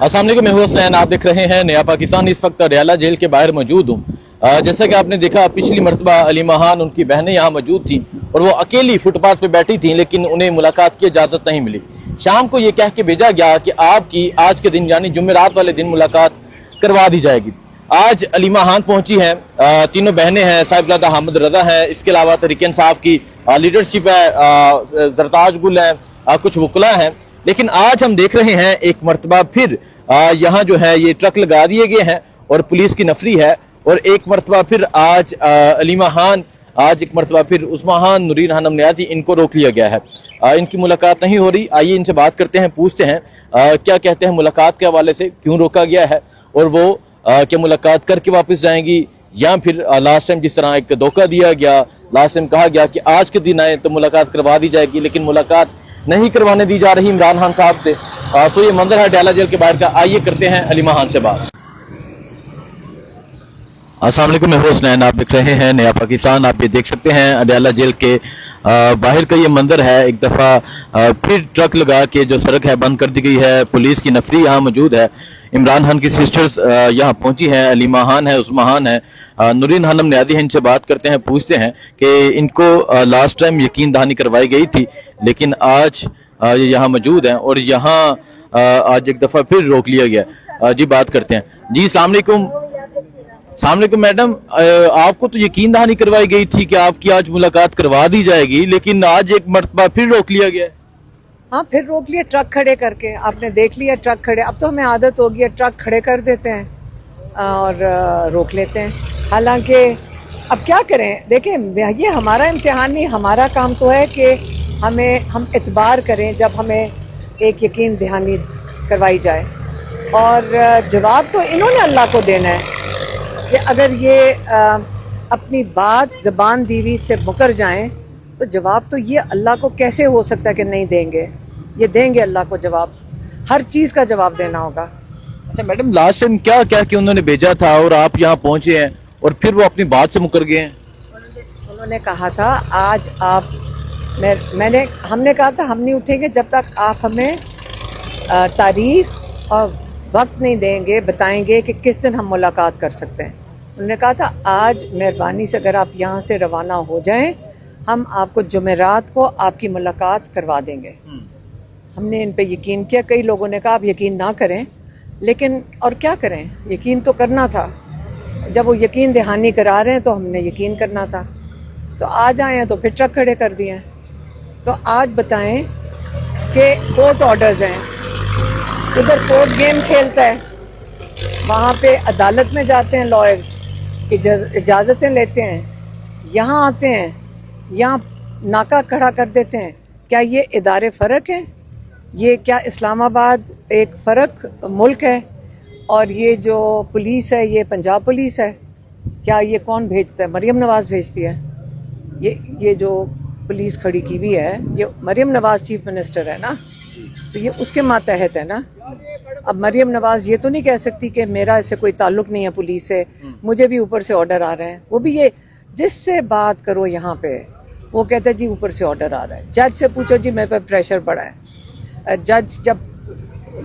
अस्सलाम वालेकुम, मैं हूं हसनैन। आप देख रहे हैं नया पाकिस्तान। इस वक्त अडयाला जेल के बाहर मौजूद हूं। जैसा कि आपने देखा, पिछली मरतबा अलीमा खान उनकी बहनें यहाँ मौजूद थीं और वो अकेली फुटपाथ पे बैठी थीं, लेकिन उन्हें मुलाकात की इजाज़त नहीं मिली। शाम को ये कह के भेजा गया कि आपकी आज के दिन यानी जुमेरात वाले दिन मुलाकात करवा दी जाएगी। आज अलीमा खान पहुंची हैं, तीनों बहनें हैं, साहिबजादा हामिद रजा है, इसके अलावा तरीके इंसाफ की लीडरशिप है, जरताज गुल है, कुछ वकला हैं। लेकिन आज हम देख रहे हैं एक मरतबा फिर यहाँ जो है ये ट्रक लगा दिए गए हैं और पुलिस की नफरी है। और एक मरतबा फिर आज अलीमा खान, आज एक मरतबा फिर उस्मा खान, नूरीन खानम नियाज़ी, इनको रोक लिया गया है। इनकी मुलाकात नहीं हो रही। आइए इनसे बात करते हैं, पूछते हैं क्या कहते हैं मुलाकात के हवाले से, क्यों रोका गया है और वो क्या मुलाकात करके वापस जाएंगी या फिर लास्ट टाइम जिस तरह एक धोखा दिया गया, लास्ट टाइम कहा गया कि आज के दिन आए तो मुलाकात करवा दी जाएगी, लेकिन मुलाकात नहीं करवाने दी जा रही इमरान खान साहब से। सो ये मंजर है अडयाला जेल के बाहर का। आइए करते हैं अलीमा खान से बात। अस्सलाम वालेकुम, मैं हसनैन। आप देख रहे हैं नया पाकिस्तान। आप ये देख सकते हैं अडयाला जेल के बाहर का ये मंजर है। एक दफ़ा फिर ट्रक लगा के जो सड़क है बंद कर दी गई है। पुलिस की नफरी यहाँ मौजूद है। इमरान खान की सिस्टर्स यहाँ पहुंची हैं, अलीमा खान है, उस्मा खान है, नूरीन खानम नियाज़ी है। इनसे बात करते हैं, पूछते हैं कि इनको लास्ट टाइम यकीन दहानी करवाई गई थी, लेकिन आज ये यहाँ मौजूद हैं और यहाँ आज एक दफ़ा फिर रोक लिया गया। जी बात करते हैं। जी अस्सलाम वालेकुम। अस्सलाम वालेकुम मैडम, आपको तो यकीन दहानी करवाई गई थी कि आपकी आज मुलाकात करवा दी जाएगी, लेकिन आज एक मरतबा फिर रोक लिया गया है। हाँ, फिर रोक लिया ट्रक खड़े करके। आपने देख लिया ट्रक खड़े, अब तो हमें आदत हो गई है, ट्रक खड़े कर देते हैं और रोक लेते हैं। हालांकि अब क्या करें, देखें ये हमारा इम्तिहान नहीं, हमारा काम तो है कि हम एतबार करें जब हमें एक यकीन दहानी करवाई जाए। और जवाब तो इन्होंने अल्लाह को देना है कि अगर ये अपनी बात ज़बान दीवी से मुकर जाएं तो जवाब तो ये अल्लाह को कैसे हो सकता है कि नहीं देंगे। ये देंगे अल्लाह को जवाब, हर चीज़ का जवाब देना होगा। अच्छा मैडम, लास्ट टाइम क्या क्या कि उन्होंने भेजा था और आप यहाँ पहुँचे हैं और फिर वो अपनी बात से मुकर गए हैं। उन्होंने कहा था आज आप हमने कहा था हम नहीं उठेंगे जब तक आप हमें तारीख और वक्त नहीं देंगे, बताएंगे कि किस दिन हम मुलाकात कर सकते हैं। उन्होंने कहा था आज मेहरबानी से अगर आप यहाँ से रवाना हो जाएं, हम आपको जुमेरात को आपकी मुलाकात करवा देंगे। हमने इन पे यकीन किया। कई लोगों ने कहा आप यकीन ना करें, लेकिन और क्या करें, यकीन तो करना था। जब वो यकीन दहानी करा रहे हैं तो हमने यकीन करना था। तो आज आए हैं तो फिर ट्रक खड़े कर दिए हैं। तो आज बताएं कि कोर्ट ऑर्डर्स हैं, उधर कोर्ट गेम खेलता है, वहाँ पे अदालत में जाते हैं लॉयर्स, इजाज़तें लेते हैं, यहाँ आते हैं, यहाँ नाका खड़ा कर देते हैं। क्या ये इदारे फ़र्क हैं? ये क्या इस्लामाबाद एक फ़र्क मुल्क है और ये जो पुलिस है ये पंजाब पुलिस है? क्या ये कौन भेजता है? मरियम नवाज़ भेजती है। ये जो पुलिस खड़ी की भी है, ये मरियम नवाज़ चीफ मिनिस्टर है ना, तो ये उसके मातहत है ना। अब मरियम नवाज़ ये तो नहीं कह सकती कि मेरा इससे कोई ताल्लुक नहीं है पुलिस से, मुझे भी ऊपर से ऑर्डर आ रहे हैं। वो भी ये जिससे बात करो यहाँ पे वो कहते हैं जी ऊपर से ऑर्डर आ रहा है। जज से पूछो जी मेरे पे प्रेशर पड़ा है। जज जब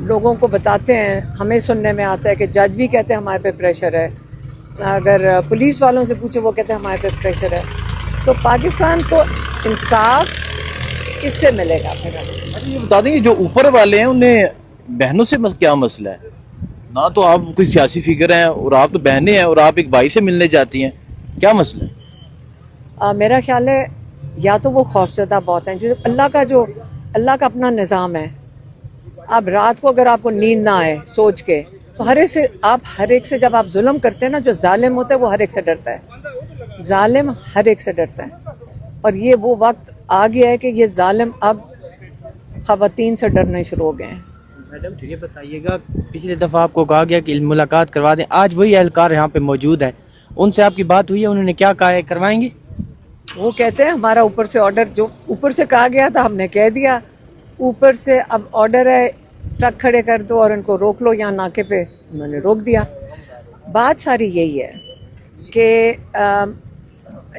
लोगों को बताते हैं, हमें सुनने में आता है कि जज भी कहते हैं हमारे पे प्रेशर है। अगर पुलिस वालों से पूछो वो कहते हैं हमारे पे प्रेशर है। तो पाकिस्तान को इंसाफ किससे मिलेगा? फिर ये बता दें, जो ऊपर वाले हैं उन्हें बहनों से क्या मसला है? ना तो आप कोई सियासी फिगर हैं और आप तो बहनें हैं और आप एक भाई से मिलने जाती हैं, क्या मसला है? मेरा ख्याल है या तो वो खौफज़दा बहुत हैं, जो अल्लाह का अपना निज़ाम है। अब रात को अगर आपको नींद ना आए सोच के, तो हर एक से जब आप जुल्म करते हैं ना, जो जालिम होता है वो हर एक से डरता है। जालिम हर एक से डरता है और ये वो वक्त आ गया है कि ये जालिम अब ख़वातीन से डरने शुरू हो गए हैं। मैडम ठीक है, बताइएगा, पिछली दफ़ा आपको कहा गया कि मुलाकात करवा दें, आज वही एहलकार यहाँ पे मौजूद है, उनसे आपकी बात हुई है? उन्होंने क्या कहा है, करवाएंगे? वो कहते हैं हमारा ऊपर से ऑर्डर, जो ऊपर से कहा गया था हमने कह दिया, ऊपर से अब ऑर्डर है ट्रक खड़े कर दो और इनको रोक लो यहाँ नाके पे। उन्होंने रोक दिया। बात सारी यही है कि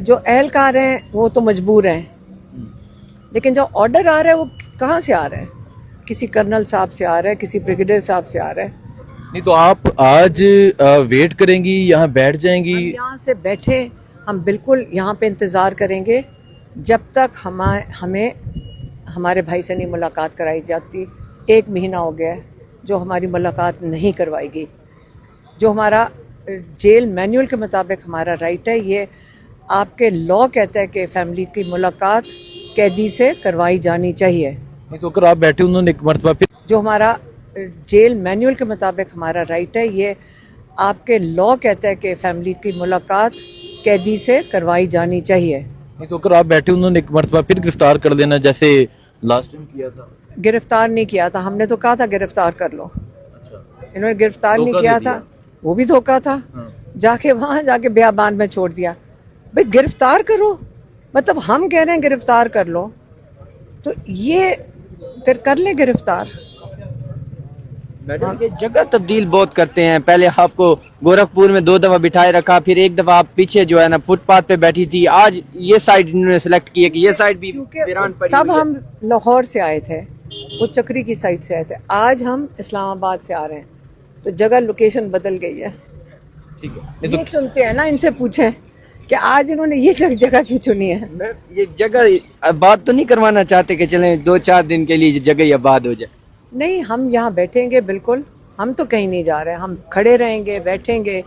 जो एहलकार हैं वो तो मजबूर हैं, लेकिन जो ऑर्डर आ रहा है वो कहाँ से आ रहा है? किसी कर्नल साहब से आ रहा है, किसी ब्रिगेडियर साहब से आ रहा है। नहीं तो आप आज वेट करेंगी, यहाँ बैठ जाएंगी? हम यहाँ से बैठे, हम बिल्कुल यहाँ पे इंतज़ार करेंगे जब तक हमें हमारे भाई से नहीं मुलाकात कराई जाती। 1 महीना हो गया है जो हमारी मुलाकात नहीं करवाएगी। जो हमारा जेल मैनुअल के मुताबिक हमारा राइट है, ये आपके लॉ कहता है कि फैमिली की मुलाकात कैदी से करवाई जानी चाहिए। नहीं तो अगर आप बैठे, उन्होंने एक मरतबा फिर जो हमारा जेल मैनुअल के मुताबिक हमारा राइट है, ये आपके लॉ कहता है कि फैमिली की मुलाकात कैदी से करवाई जानी चाहिए। नहीं तो अगर आप बैठे, उन्होंने एक मरतबा फिर गिरफ्तार कर देना जैसे लास्ट टाइम किया था। गिरफ्तार नहीं किया था, हमने तो कहा था गिरफ्तार कर लो। अच्छा, इन्होंने गिरफ्तार नहीं धोखा किया दे था, दिया। वो भी धोखा था। हाँ। जाके वहां जाके बेयाबान में छोड़ दिया। भाई गिरफ्तार करो, मतलब हम कह रहे हैं गिरफ्तार कर लो, तो ये फिर कर ले गिरफ्तार। मैडम ये जगह तब्दील बहुत करते हैं। पहले आपको गोरखपुर में 2 दफा बिठाए रखा, फिर एक दफा आप पीछे जो है ना फुटपाथ पे बैठी थी। आज ये साइड इन्होंने सेलेक्ट की है कि ये साइड भी वीरान पड़ी तब हुई है। हम लाहौर से आए थे, वो चक्री की साइड से आए थे। आज हम इस्लामाबाद से आ रहे हैं, तो जगह लोकेशन बदल गई है। ठीक है। नहीं ये चुनते हैं ना, इनसे पूछें कि आज इन्होंने ये जगह क्यों चुनी है। मैं ये जगह आबाद तो नहीं करवाना चाहते कि चलें 2-4 दिन के लिए जगह ही आबाद हो जाए? नहीं, हम यहाँ बैठेंगे बिल्कुल, हम तो कहीं नहीं जा रहे हैं। हम खड़े रहेंगे, बैठेंगे,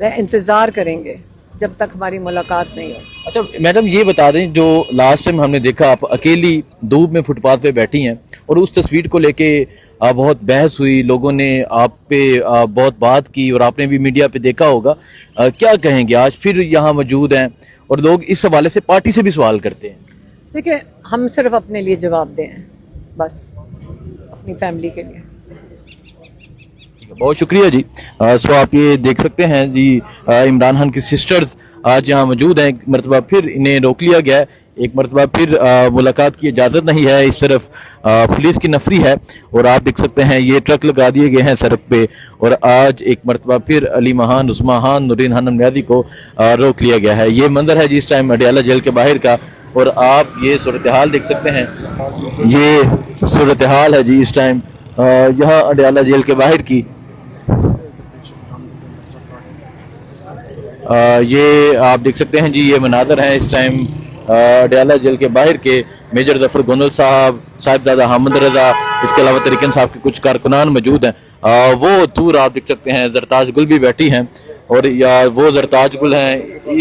इंतज़ार करेंगे जब तक हमारी मुलाकात नहीं हो। अच्छा मैडम, ये बता दें, जो लास्ट टाइम हमने देखा आप अकेली धूप में फुटपाथ पे बैठी हैं और उस तस्वीर को लेके बहुत बहस हुई, लोगों ने आप पे बहुत बात की और आपने भी मीडिया पे देखा होगा। क्या कहेंगे, आज फिर यहाँ मौजूद हैं और लोग इस हवाले से पार्टी से भी सवाल करते हैं? देखिए, हम सिर्फ अपने लिए जवाब दें, बस अपनी फैमिली के लिए। बहुत शुक्रिया जी। सो आप ये देख सकते हैं जी, इमरान खान की सिस्टर्स आज यहाँ मौजूद हैं। एक मरतबा फिर इन्हें रोक लिया गया है, एक मरतबा फिर मुलाकात की इजाज़त नहीं है। इस तरफ पुलिस की नफरी है और आप देख सकते हैं ये ट्रक लगा दिए गए हैं सड़क पे और आज एक मरतबा फिर अली महान, उस्मा खान, नूरीन खानम न्याजी को रोक लिया गया है। ये मंजर है जी इस टाइम अडयाला जेल के बाहर का और आप ये सूरत हाल देख सकते हैं। ये सूरत हाल है जी इस टाइम यहाँ अडयाला जेल के बाहर की। ये आप देख सकते हैं जी, ये मनाजर हैं इस टाइम अडयाला जेल के बाहर के। मेजर जफर गोनल साहब, साहिबजादा हामिद रजा, इसके अलावा तरीकन साहब के कुछ कारकुनान मौजूद हैं। वो दूर आप देख सकते हैं जरताज गुल भी बैठी हैं और या वो जरताज गुल हैं।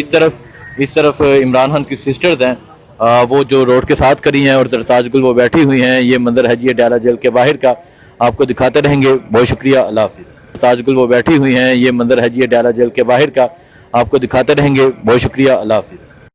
इस तरफ इमरान खान की सिस्टर्स हैं, वो जो रोड के साथ खड़ी हैं और जरताज गुल वो बैठी हुई हैं। ये मंजर है जी अडयाला जेल के बाहर का, आपको दिखाते रहेंगे। बहुत शुक्रिया, अल्लाह हाफिज़। जरताज गुल वो बैठी हुई हैं, ये मंजर है जी अडयाला जेल के बाहर का, आपको दिखाते रहेंगे। बहुत शुक्रिया, अल्लाह हाफिज़।